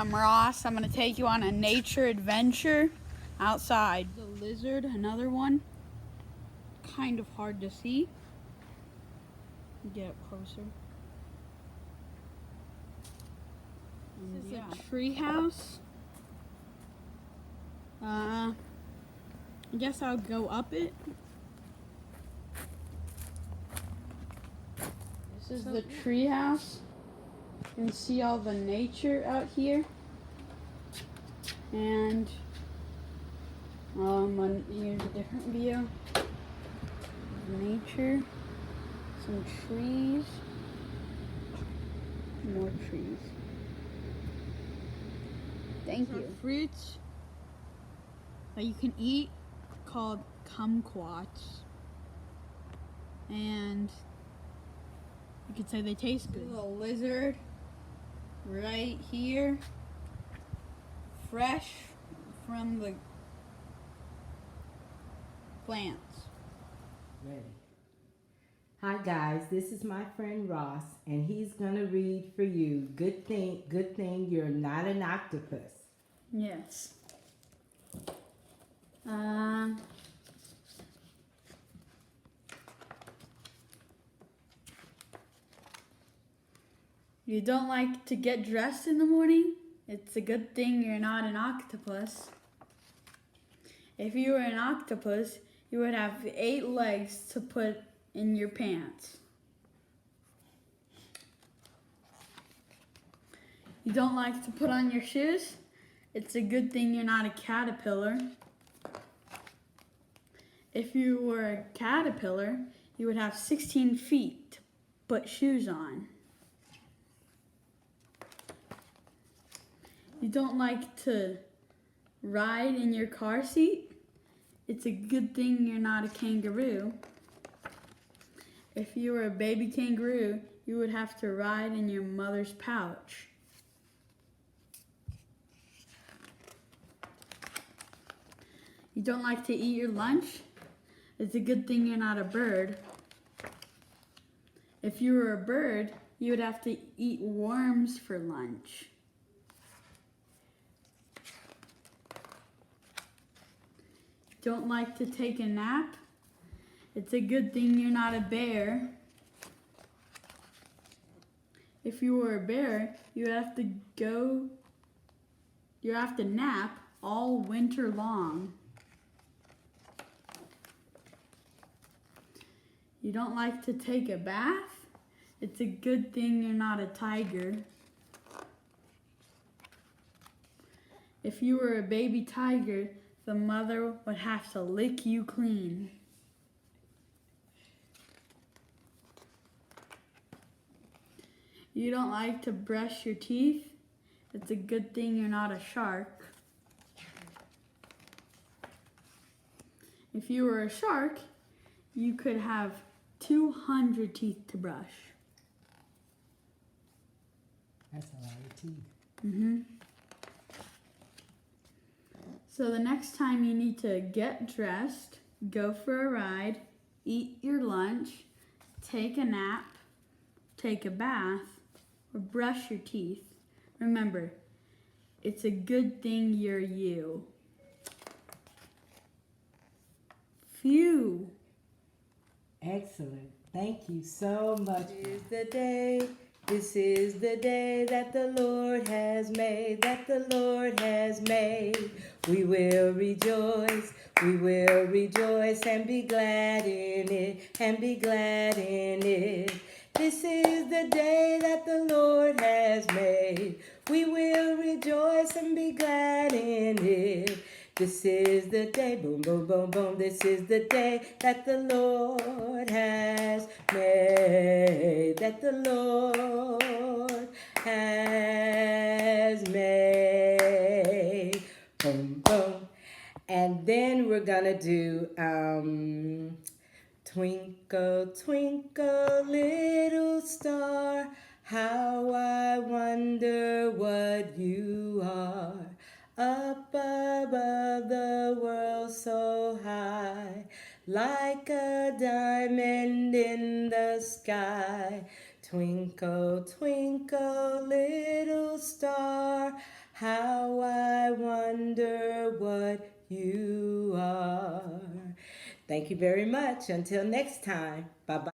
I'm Ross. I'm going to take you on a nature adventure outside. The lizard, another one. Kind of hard to see. Get up closer. This is a tree house. I guess I'll go up it. This is the tree house. You can see all the nature out here. And here's a different view. Nature, some trees, more trees. Thank you. Fruits that you can eat called kumquats, and you could say they taste good. A lizard right here, fresh from the plants. Ready. Hi guys, this is my friend Ross, and he's gonna read for you. Good thing you're not an octopus. Yes. You don't like to get dressed in the morning? It's a good thing you're not an octopus. If you were an octopus, you would have 8 legs to put in your pants. You don't like to put on your shoes? It's a good thing you're not a caterpillar. If you were a caterpillar, you would have 16 feet to put shoes on. You don't like to ride in your car seat? It's a good thing you're not a kangaroo. If you were a baby kangaroo, you would have to ride in your mother's pouch. You don't like to eat your lunch? It's a good thing you're not a bird. If you were a bird, you would have to eat worms for lunch. Don't like to take a nap? It's a good thing you're not a bear. If you were a bear, you have to nap all winter long. You don't like to take a bath? It's a good thing you're not a tiger. If you were a baby tiger, the mother would have to lick you clean. You don't like to brush your teeth? It's a good thing you're not a shark. If you were a shark, you could have 200 teeth to brush. That's a lot of teeth. Mm-hmm. So the next time you need to get dressed, go for a ride, eat your lunch, take a nap, take a bath, or brush your teeth, remember, it's a good thing you're you. Phew. Excellent. Thank you so much. This is the day that the Lord has made, that the Lord has made. We will rejoice and be glad in it, and be glad in it. This is the day that the Lord has made. We will rejoice and be glad in it. This is the day, boom, boom, boom, boom. This is the day that the Lord has made, that the Lord has made. Boom, boom. And then we're gonna do Twinkle, twinkle, little star, how I wonder what you are. Up above the world so high, like a diamond in the sky. Twinkle, twinkle, little star, How I wonder what you are. Thank you very much. Until next time. Bye-bye.